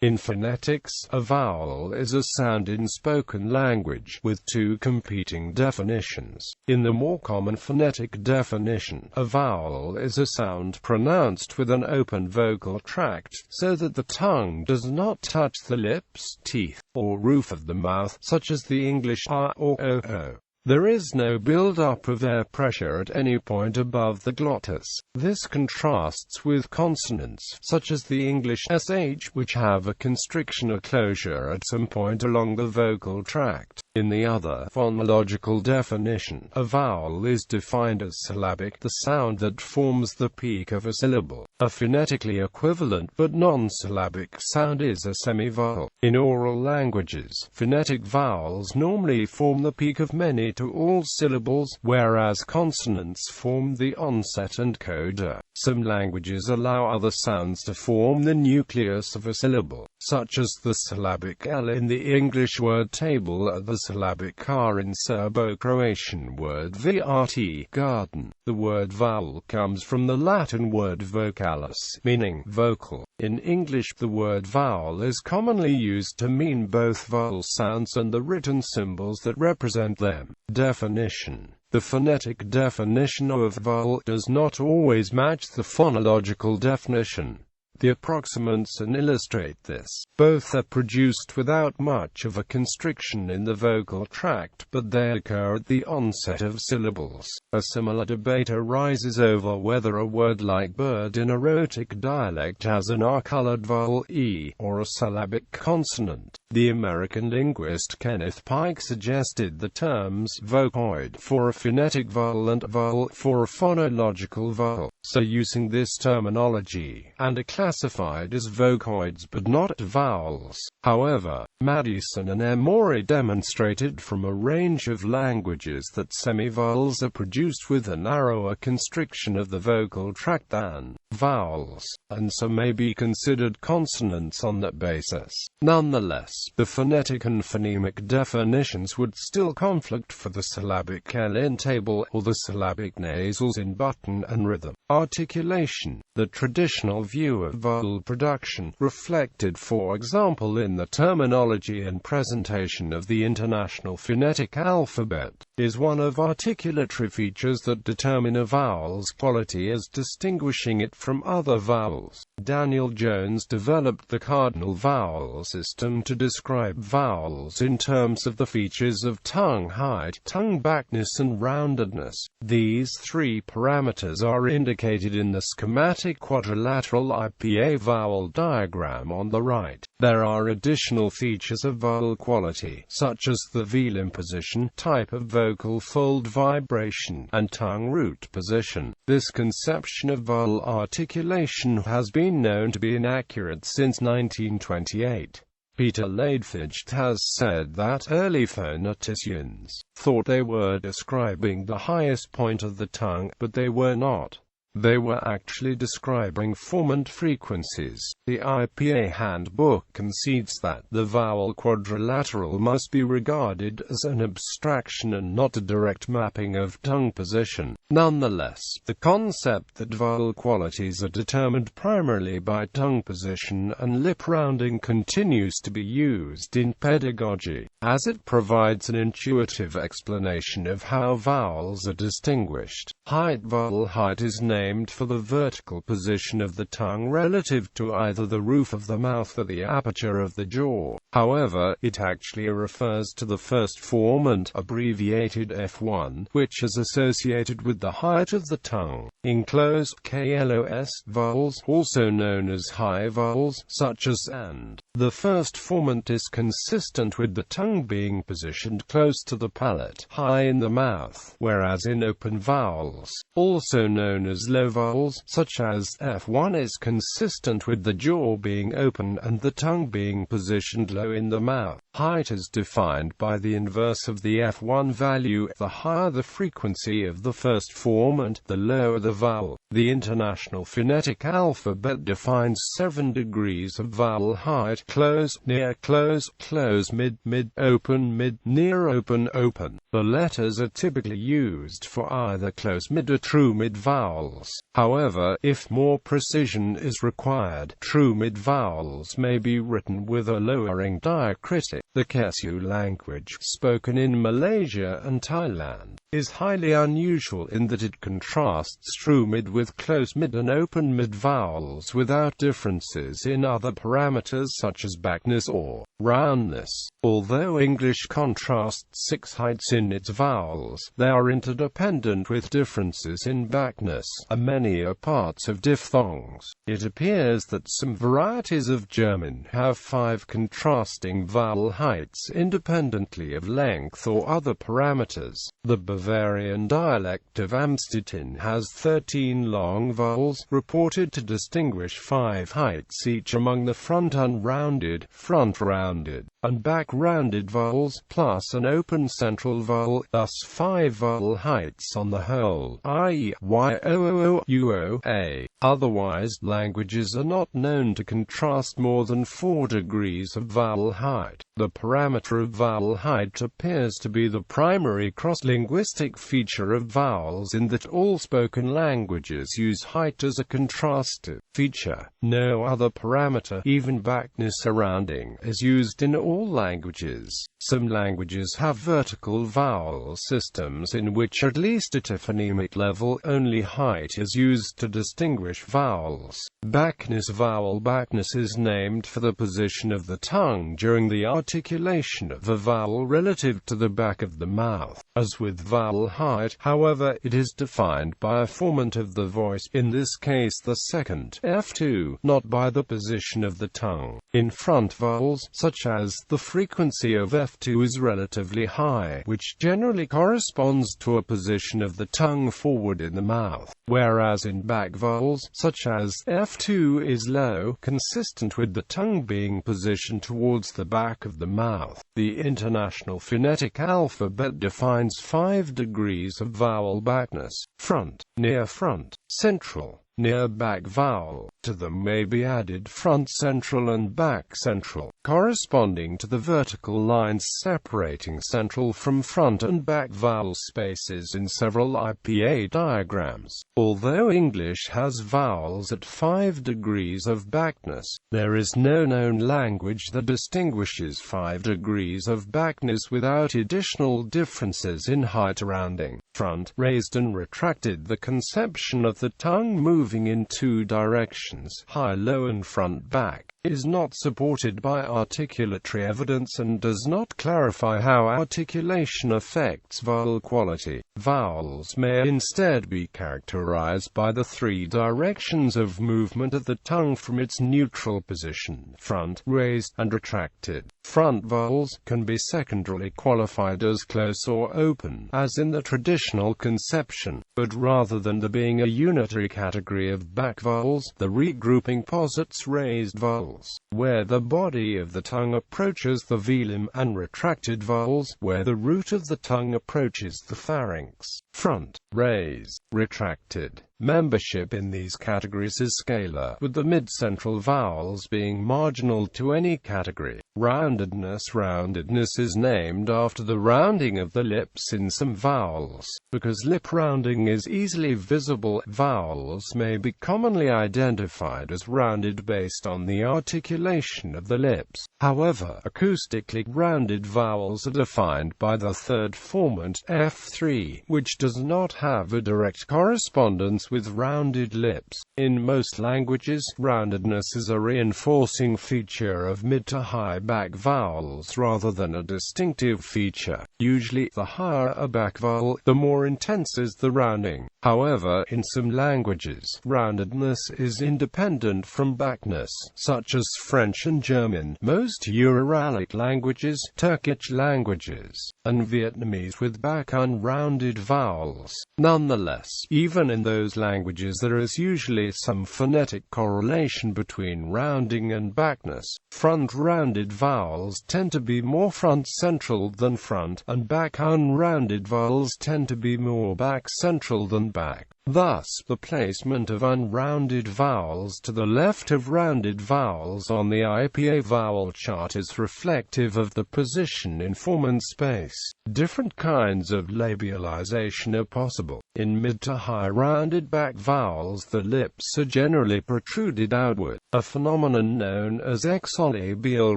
In phonetics, a vowel is a sound in spoken language, with two competing definitions. In the more common phonetic definition, a vowel is a sound pronounced with an open vocal tract, so that the tongue does not touch the lips, teeth, or roof of the mouth, such as the English R or OO. There is no build-up of air pressure at any point above the glottis. This contrasts with consonants, such as the English sh, which have a constriction or closure at some point along the vocal tract. In the other phonological definition, a vowel is defined as syllabic, the sound that forms the peak of a syllable. A phonetically equivalent but non-syllabic sound is a semivowel. In oral languages, phonetic vowels normally form the peak of many to all syllables, whereas consonants form the onset and coda. Some languages allow other sounds to form the nucleus of a syllable, such as the syllabic L in the English word table or the syllabic R in Serbo-Croatian word vrt, garden. The word vowel comes from the Latin word vocalis, meaning vocal. In English, the word vowel is commonly used to mean both vowel sounds and the written symbols that represent them. Definition. The phonetic definition of vowel does not always match the phonological definition. The approximants illustrate this. Both are produced without much of a constriction in the vocal tract, but they occur at the onset of syllables. A similar debate arises over whether a word like bird in a rhotic dialect has an R-colored vowel E, or a syllabic consonant. The American linguist Kenneth Pike suggested the terms vocoid for a phonetic vowel and vowel for a phonological vowel, so using this terminology, and are classified as vocoids but not vowels. However, Madison and Emory demonstrated from a range of languages that semivowels are produced with a narrower constriction of the vocal tract than vowels, and so may be considered consonants on that basis. Nonetheless, the phonetic and phonemic definitions would still conflict for the syllabic L in table, or the syllabic nasals in button and rhythm. Articulation. The traditional view of vowel production, reflected for example in the terminology and presentation of the International Phonetic Alphabet, is one of articulatory features that determine a vowel's quality as distinguishing it from other vowels. Daniel Jones developed the cardinal vowel system to describe vowels in terms of the features of tongue height, tongue backness and roundedness. These three parameters are indicated in the schematic quadrilateral IPA vowel diagram on the right. There are additional features of vowel quality, such as the veal imposition, type of vocal fold vibration, and tongue root position. This conception of vowel articulation has been known to be inaccurate since 1928. Peter Ladefoged has said that early phoneticians thought they were describing the highest point of the tongue, but they were not. They were actually describing formant frequencies. The IPA handbook concedes that the vowel quadrilateral must be regarded as an abstraction and not a direct mapping of tongue position. Nonetheless, the concept that vowel qualities are determined primarily by tongue position and lip rounding continues to be used in pedagogy, as it provides an intuitive explanation of how vowels are distinguished. Height. Vowel height is named for the vertical position of the tongue relative to either the roof of the mouth or the aperture of the jaw. However, it actually refers to the first formant, abbreviated F1, which is associated with the height of the tongue. Enclosed KLOS vowels, also known as high vowels, such as and. The first formant is consistent with the tongue being positioned close to the palate, high in the mouth, whereas in open vowels, also known as low vowels, such as F1, is consistent with the jaw being open and the tongue being positioned low in the mouth. Height is defined by the inverse of the F1 value. The higher the frequency of the first form and the lower the vowel. The International Phonetic Alphabet defines 7 degrees of vowel height: close, near, close, close, mid, mid, open, near, open, open. The letters are typically used for either close mid or true mid vowels. However, if more precision is required, true mid vowels may be written with a lowering diacritic. The Kesu language, spoken in Malaysia and Thailand, is highly unusual in that it contrasts true mid with close mid and open mid vowels without differences in other parameters such as backness or roundness. Although English contrasts 6 heights in its vowels, they are interdependent with differences in backness, and many are parts of diphthongs. It appears that some varieties of German have 5 contrasting vowel heights independently of length or other parameters. The Bavarian dialect of Amstetten has 13 long vowels, reported to distinguish 5 heights each among the front unrounded, front-rounded, and back-rounded vowels, plus an open central vowel, thus 5 vowel heights on the whole, i.e., y-o-o-o, u-o-a. Otherwise, languages are not known to contrast more than 4 degrees of vowel height. The parameter of vowel height appears to be the primary cross-linguistic feature of vowels in that all spoken languages use height as a contrastive feature. No other parameter, even backness or rounding, is used in all languages. Some languages have vertical vowel systems in which, at least at a phonemic level, only height is used to distinguish vowels. Backness. Vowel backness is named for the position of the tongue during the articulation of a vowel relative to the back of the mouth. As with vowel height, however, it is defined by a formant of the voice, in this case the second, F2, not by the position of the tongue. In front vowels, such as, the frequency of F2 is relatively high, which generally corresponds to a position of the tongue forward in the mouth, whereas in back vowels, such as, F2 is low, consistent with the tongue being positioned towards the back of the mouth. The International Phonetic Alphabet defines 5 degrees of vowel backness: front, near front, central, near back vowel. To them may be added front central and back central, corresponding to the vertical lines separating central from front and back vowel spaces in several IPA diagrams. Although English has vowels at 5 degrees of backness, there is no known language that distinguishes 5 degrees of backness without additional differences in height, rounding, front, raised and retracted. The conception of the tongue moving in 2 directions, high, low and front, back, is not supported by articulatory evidence and does not clarify how articulation affects vowel quality. Vowels may instead be characterized by the 3 directions of movement of the tongue from its neutral position: front, raised, and retracted. Front vowels can be secondarily qualified as close or open, as in the traditional conception, but rather than there being a unitary category of back vowels, the regrouping posits raised vowels, where the body of the tongue approaches the velum, and retracted vowels, where the root of the tongue approaches the pharynx. Front, raised, retracted. Membership in these categories is scalar, with the mid-central vowels being marginal to any category. Roundedness. Roundedness is named after the rounding of the lips in some vowels. Because lip rounding is easily visible, vowels may be commonly identified as rounded based on the articulation of the lips. However, acoustically rounded vowels are defined by the third formant, F3, which does not have a direct correspondence with rounded lips. In most languages, roundedness is a reinforcing feature of mid to high back vowels rather than a distinctive feature. Usually, the higher a back vowel, the more intense is the rounding. However, in some languages, roundedness is independent from backness, such as French and German, most Uralic languages, Turkic languages, and Vietnamese with back unrounded vowels. Nonetheless, even in those languages there is usually some phonetic correlation between rounding and backness. Front-rounded vowels tend to be more front-central than front, and back-unrounded vowels tend to be more back-central than back. Thus, the placement of unrounded vowels to the left of rounded vowels on the IPA vowel chart is reflective of the position in form and space. Different kinds of labialization are possible. In mid to high rounded back vowels, the lips are generally protruded outward, a phenomenon known as exolabial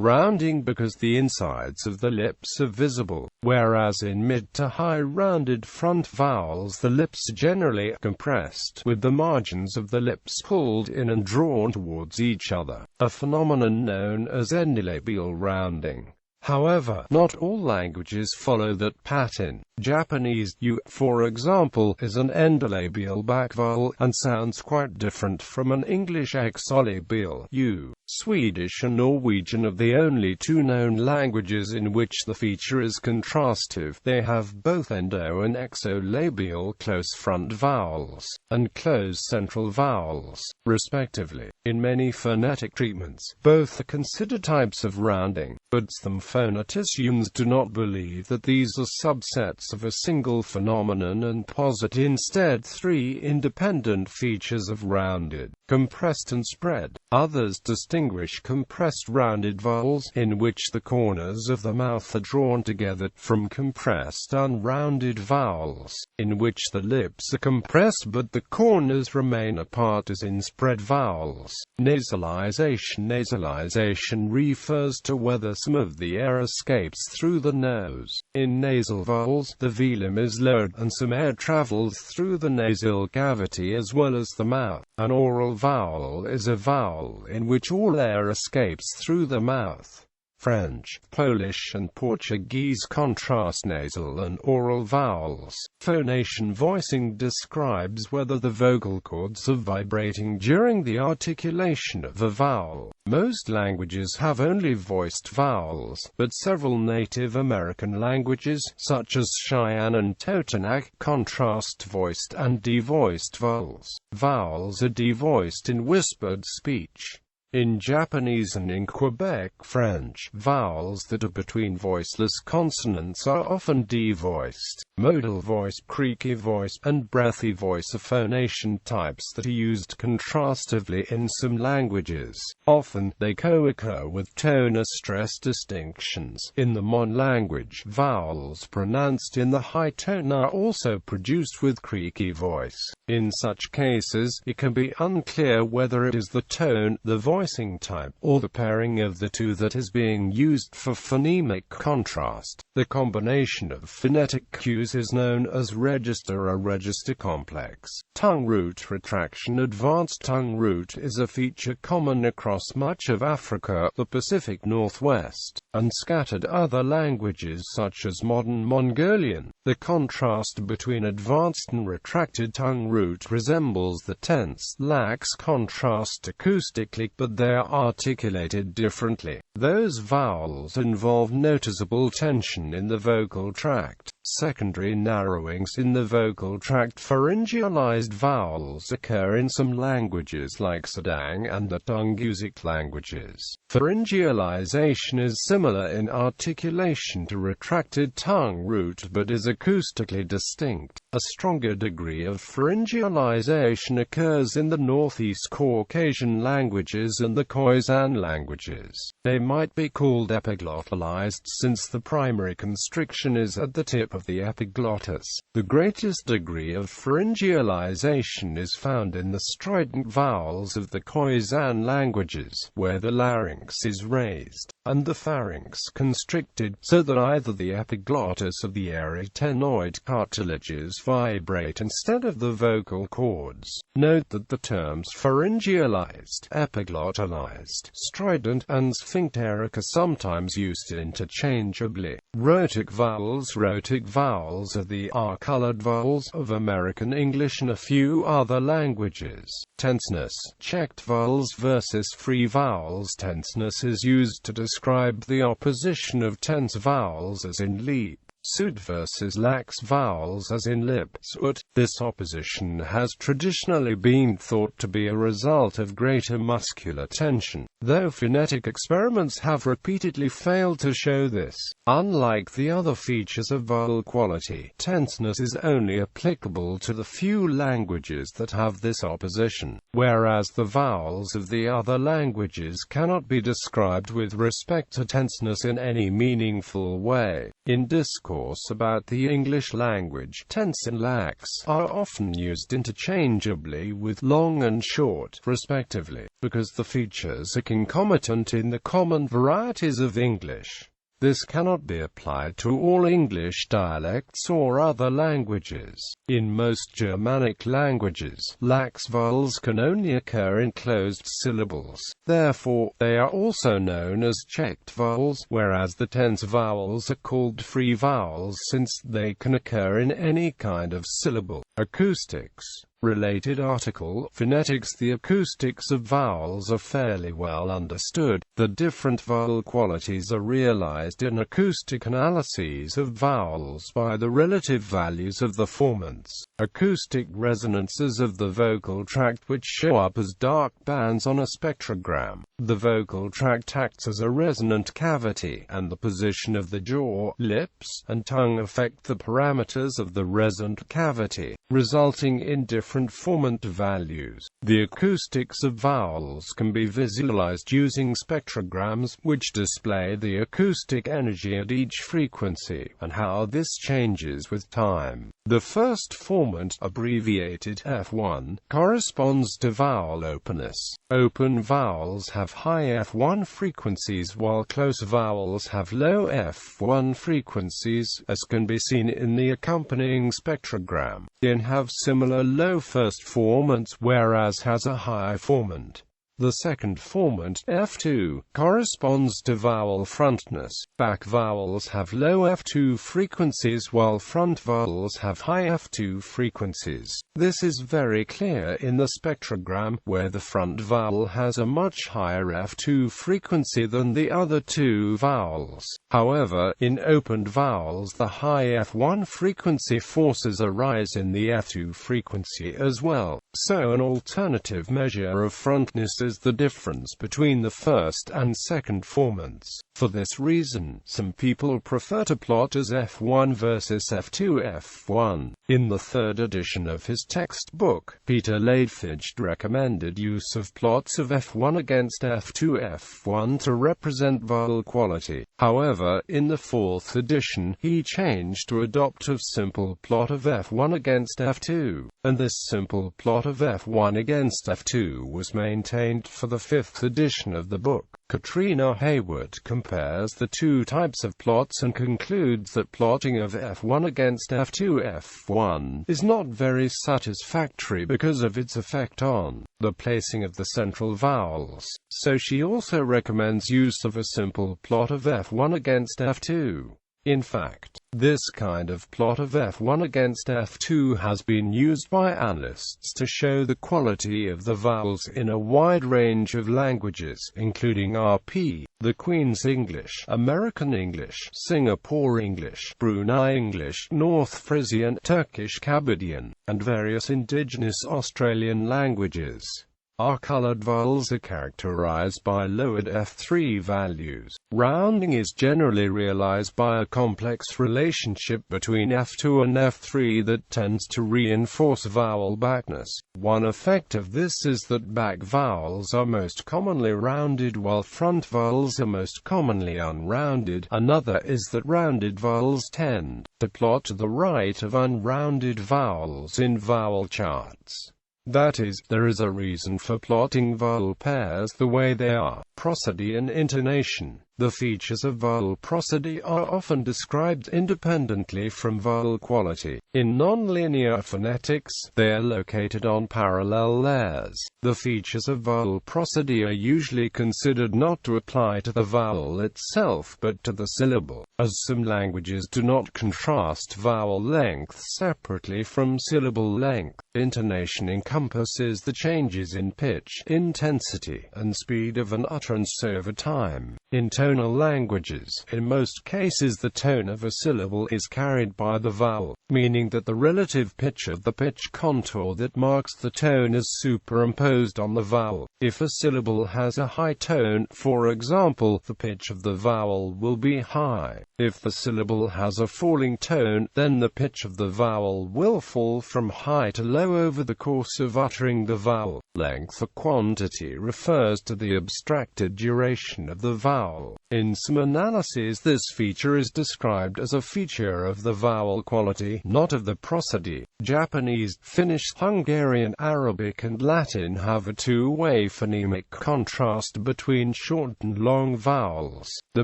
rounding because the insides of the lips are visible, whereas in mid to high rounded front vowels the lips are generally compressed, with the margins of the lips pulled in and drawn towards each other, a phenomenon known as endilabial rounding. However, not all languages follow that pattern. Japanese U, for example, is an endolabial back vowel, and sounds quite different from an English exolabial U. Swedish and Norwegian are the only two known languages in which the feature is contrastive. They have both endo and exolabial close front vowels, and close central vowels, respectively. In many phonetic treatments, both are considered types of rounding, but some phoneticians do not believe that these are subsets of a single phenomenon and posit instead three independent features of rounded, compressed and spread. Others distinguish compressed rounded vowels, in which the corners of the mouth are drawn together, from compressed unrounded vowels, in which the lips are compressed but the corners remain apart, as in spread vowels. Nasalization. Nasalization refers to whether some of the air escapes through the nose. In nasal vowels, the velum is lowered, and some air travels through the nasal cavity as well as the mouth. An oral vowel is a vowel in which all air escapes through the mouth. French, Polish and Portuguese contrast nasal and oral vowels. Phonation voicing describes whether the vocal cords are vibrating during the articulation of a vowel. Most languages have only voiced vowels, but several Native American languages, such as Cheyenne and Totonac, contrast voiced and devoiced vowels. Vowels are devoiced in whispered speech. In Japanese and in Quebec French, vowels that are between voiceless consonants are often devoiced. Modal voice, creaky voice, and breathy voice are phonation types that are used contrastively in some languages. Often, they co-occur with tone or stress distinctions. In the Mon language, vowels pronounced in the high tone are also produced with creaky voice. In such cases, it can be unclear whether it is the tone, the voicing type, or the pairing of the two that is being used for phonemic contrast. The combination of phonetic cues is known as register or register complex. Tongue root retraction. Advanced tongue root is a feature common across much of Africa, the Pacific Northwest, and scattered other languages such as modern Mongolian. The contrast between advanced and retracted tongue root resembles the tense, lacks contrast acoustically, but they are articulated differently. Those vowels involve noticeable tension in the vocal tract. Secondary narrowings in the vocal tract. Pharyngealized vowels occur in some languages like Sedang and the Tungusic languages. Pharyngealization is similar in articulation to retracted tongue root but is acoustically distinct. A stronger degree of pharyngealization occurs in the Northeast Caucasian languages and the Khoisan languages. They might be called epiglottalized since the primary constriction is at the tip of the epiglottis. The greatest degree of pharyngealization is found in the strident vowels of the Khoisan languages, where the larynx is raised, and the pharynx constricted, so that either the epiglottis or the arytenoid cartilages vibrate instead of the vocal cords. Note that the terms pharyngealized, epiglottalized, strident, and sphincteric are sometimes used interchangeably. Rhotic vowels. Rhotic vowels are the R-colored vowels of American English and a few other languages. Tenseness. Checked vowels versus free vowels. Tenseness is used to describe the opposition of tense vowels, as in leap, Sud versus lax vowels as in lip, sut. This opposition has traditionally been thought to be a result of greater muscular tension, though phonetic experiments have repeatedly failed to show this. Unlike the other features of vowel quality, tenseness is only applicable to the few languages that have this opposition, whereas the vowels of the other languages cannot be described with respect to tenseness in any meaningful way. In discourse about the English language, tense and lax are often used interchangeably with long and short, respectively, because the features are concomitant in the common varieties of English. This cannot be applied to all English dialects or other languages. In most Germanic languages, lax vowels can only occur in closed syllables. Therefore, they are also known as checked vowels, whereas the tense vowels are called free vowels since they can occur in any kind of syllable. Acoustics. Related article, phonetics. The acoustics of vowels are fairly well understood. The different vowel qualities are realized in acoustic analyses of vowels by the relative values of the formants. Acoustic resonances of the vocal tract which show up as dark bands on a spectrogram. The vocal tract acts as a resonant cavity, and the position of the jaw, lips, and tongue affect the parameters of the resonant cavity, resulting in different formant values. The acoustics of vowels can be visualized using spectrograms, which display the acoustic energy at each frequency, and how this changes with time. The first formant, abbreviated F1, corresponds to vowel openness. Open vowels have high F1 frequencies while close vowels have low F1 frequencies, as can be seen in the accompanying spectrogram. In have similar low first formants, whereas has a high formant. The second formant, F2, corresponds to vowel frontness. Back vowels have low F2 frequencies while front vowels have high F2 frequencies. This is very clear in the spectrogram, where the front vowel has a much higher F2 frequency than the other two vowels. However, in opened vowels the high F1 frequency forces a rise in the F2 frequency as well. So an alternative measure of frontness is the difference between the first and second formants. For this reason, some people prefer to plot as F1 versus F2 F1. In the third edition of his textbook, Peter Leidfeld recommended use of plots of F1 against F2 F1 to represent vowel quality. However, in the fourth edition, he changed to adopt a simple plot of F1 against F2, and this simple plot of F1 against F2 was maintained for the fifth edition of the book. Katrina Hayward compares the two types of plots and concludes that plotting of F1 against F2 F1 is not very satisfactory because of its effect on the placing of the central vowels, so she also recommends use of a simple plot of F1 against F2. In fact, this kind of plot of F1 against F2 has been used by analysts to show the quality of the vowels in a wide range of languages, including RP, the Queen's English, American English, Singapore English, Brunei English, North Frisian, Turkish Kabadian, and various indigenous Australian languages. R-colored vowels are characterized by lowered F3 values. Rounding is generally realized by a complex relationship between F2 and F3 that tends to reinforce vowel backness. One effect of this is that back vowels are most commonly rounded while front vowels are most commonly unrounded. Another is that rounded vowels tend to plot to the right of unrounded vowels in vowel charts. That is, there is a reason for plotting vowel pairs the way they are. Prosody and intonation. The features of vowel prosody are often described independently from vowel quality. In nonlinear phonetics, they are located on parallel layers. The features of vowel prosody are usually considered not to apply to the vowel itself but to the syllable, as some languages do not contrast vowel length separately from syllable length. Intonation encompasses the changes in pitch, intensity, and speed of an utterance over time. Intonation non-tonal languages. In most cases the tone of a syllable is carried by the vowel, meaning that the relative pitch of the pitch contour that marks the tone is superimposed on the vowel. If a syllable has a high tone, for example, the pitch of the vowel will be high. If the syllable has a falling tone, then the pitch of the vowel will fall from high to low over the course of uttering the vowel. Length or quantity refers to the abstracted duration of the vowel. In some analyses, this feature is described as a feature of the vowel quality, not of the prosody. Japanese, Finnish, Hungarian, Arabic and Latin have a two-way phonemic contrast between short and long vowels. The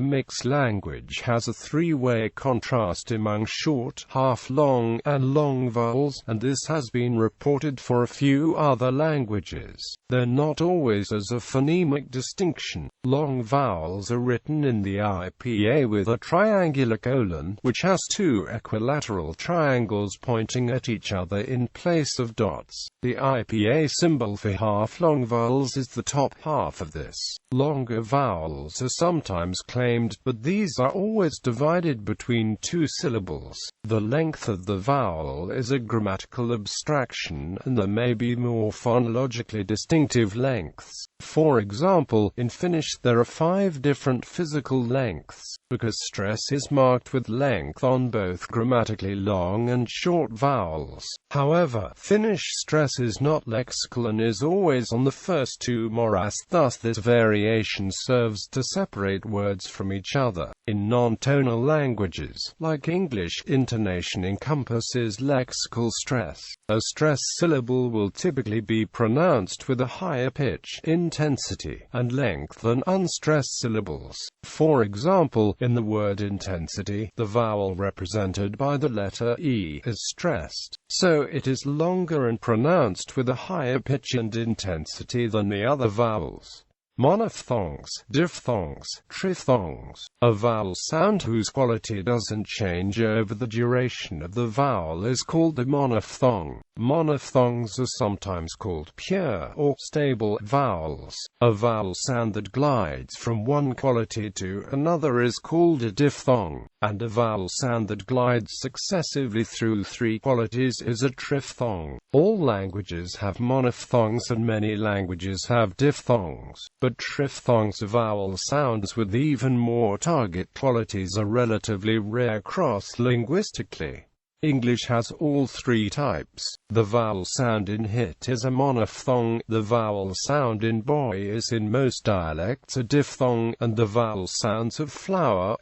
mixed language has a three-way contrast among short, half-long, and long vowels, and this has been reported for a few other languages, though not always as a phonemic distinction. Long vowels are written in the IPA with a triangular colon, which has two equilateral triangles pointing at each other in place of dots. The IPA symbol for half-long vowels is the top half of this. Longer vowels are sometimes claimed, but these are always divided between two syllables. The length of the vowel is a grammatical abstraction, and there may be more phonologically distinctive lengths. For example, in Finnish there are 5 different physical lengths, because stress is marked with length on both grammatically long and short vowels. However, Finnish stress is not lexical and is always on the first two moras, thus this variation serves to separate words from each other. In non-tonal languages, like English, intonation encompasses lexical stress. A stressed syllable will typically be pronounced with a higher pitch, intensity, and length than unstressed syllables. For example, in the word intensity, the vowel represented by the letter E is stressed, so it is longer and pronounced with a higher pitch and intensity than the other vowels. Monophthongs, diphthongs, triphthongs. A vowel sound whose quality doesn't change over the duration of the vowel is called a monophthong. Monophthongs are sometimes called pure or stable vowels. A vowel sound that glides from one quality to another is called a diphthong, and a vowel sound that glides successively through 3 qualities is a triphthong. All languages have monophthongs and many languages have diphthongs, but triphthongs, vowel sounds with even more target qualities, are relatively rare cross-linguistically. English has all 3 types. The vowel sound in hit is a monophthong, the vowel sound in boy is in most dialects a diphthong, and the vowel sounds of flower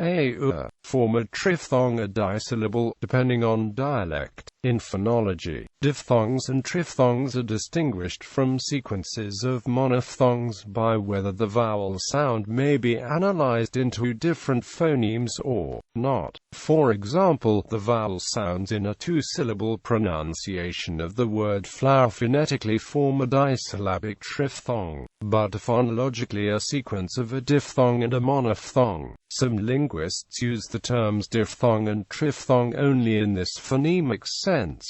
form a triphthong, a disyllable, depending on dialect. In phonology, diphthongs and triphthongs are distinguished from sequences of monophthongs by whether the vowel sound may be analyzed into different phonemes or not. For example, the vowel sounds in a 2-syllable pronunciation of the word flower phonetically form a disyllabic triphthong, but phonologically a sequence of a diphthong and a monophthong. Some linguists use the terms diphthong and triphthong only in this phonemic sense.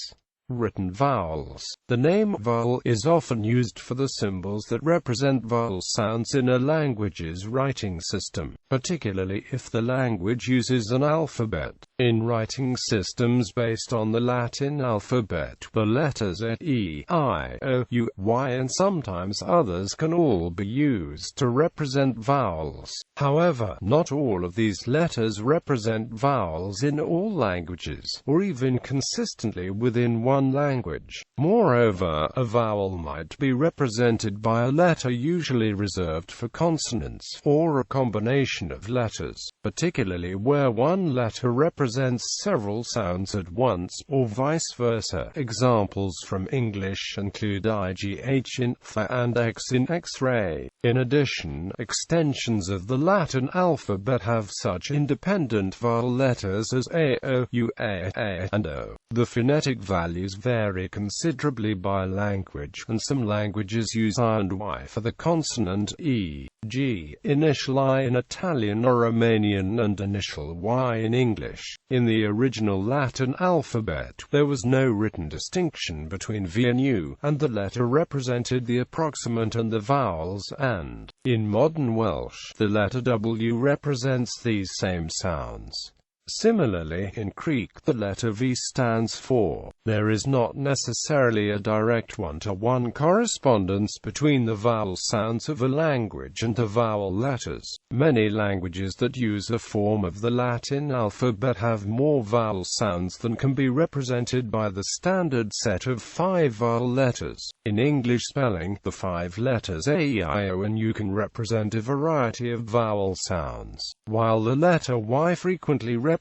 Written vowels. The name vowel is often used for the symbols that represent vowel sounds in a language's writing system, particularly if the language uses an alphabet. In writing systems based on the Latin alphabet, the letters A, E, I, O, U, Y and sometimes others can all be used to represent vowels. However, not all of these letters represent vowels in all languages, or even consistently within one language. Moreover, a vowel might be represented by a letter usually reserved for consonants, or a combination of letters, particularly where one letter represents several sounds at once, or vice versa. Examples from English include IGH in th and X in X-ray. In addition, extensions of the Latin alphabet have such independent vowel letters as A, O, U, A, and O. The phonetic values vary considerably by language, and some languages use I and Y for the consonant e.g., initial I in Italian or Romanian and initial Y in English. In the original Latin alphabet, there was no written distinction between V and U, and the letter represented the approximant and the vowels and, in modern Welsh, the letter W represents these same sounds. Similarly, in Greek, the letter V stands for. There is not necessarily a direct one-to-one correspondence between the vowel sounds of a language and the vowel letters. Many languages that use a form of the Latin alphabet have more vowel sounds than can be represented by the standard set of 5 vowel letters. In English spelling, the 5 letters A, E, I, O, and U can represent a variety of vowel sounds. While the letter Y frequently represents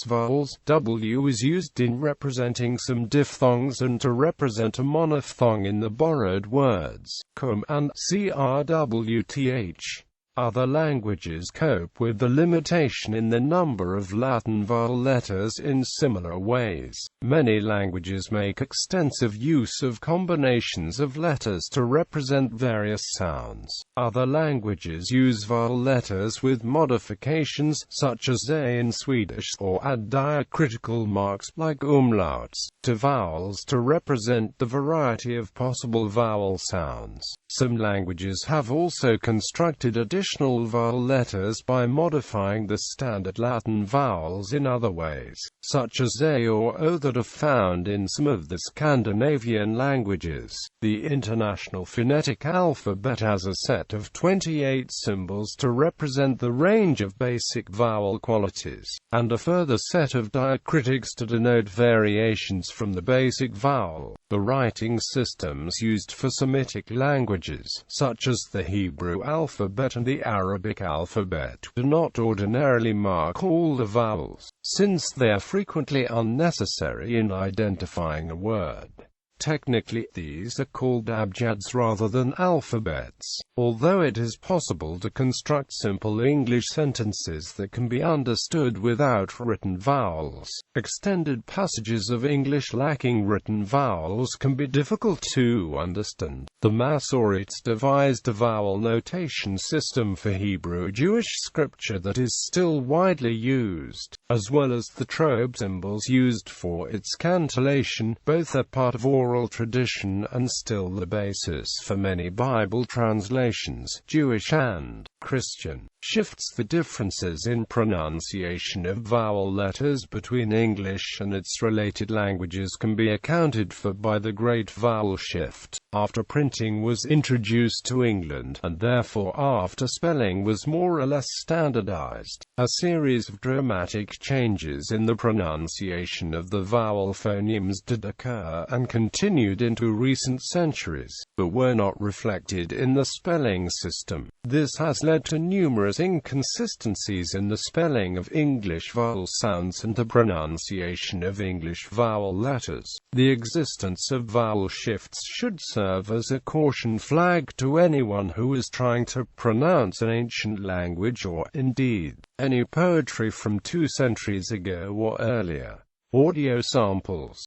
vowels, W is used in representing some diphthongs and to represent a monophthong in the borrowed words cum and crwth. Other languages cope with the limitation in the number of Latin vowel letters in similar ways. Many languages make extensive use of combinations of letters to represent various sounds. Other languages use vowel letters with modifications, such as A in Swedish, or add diacritical marks, like umlauts, to vowels to represent the variety of possible vowel sounds. Some languages have also constructed additional vowel letters by modifying the standard Latin vowels in other ways, such as A or O that are found in some of the Scandinavian languages. The International Phonetic Alphabet has a set of 28 symbols to represent the range of basic vowel qualities, and a further set of diacritics to denote variations from the basic vowel. The writing systems used for Semitic languages, such as the Hebrew alphabet and the Arabic alphabet, do not ordinarily mark all the vowels, since they are frequently unnecessary in identifying a word. Technically, these are called abjads rather than alphabets, although it is possible to construct simple English sentences that can be understood without written vowels. Extended passages of English lacking written vowels can be difficult to understand. The Masoretes devised a vowel notation system for Hebrew Jewish scripture that is still widely used, as well as the trope symbols used for its cantillation. Both are part of oral tradition and still the basis for many Bible translations, Jewish and Christian. Shifts. The differences in pronunciation of vowel letters between English and its related languages can be accounted for by the Great Vowel Shift. After printing was introduced to England, and therefore after spelling was more or less standardized, a series of dramatic changes in the pronunciation of the vowel phonemes did occur and continued into recent centuries, but were not reflected in the spelling system. This has led to numerous inconsistencies in the spelling of English vowel sounds and the pronunciation of English vowel letters. The existence of vowel shifts should serve as a caution flag to anyone who is trying to pronounce an ancient language or, indeed, any poetry from 2 centuries ago or earlier. Audio samples.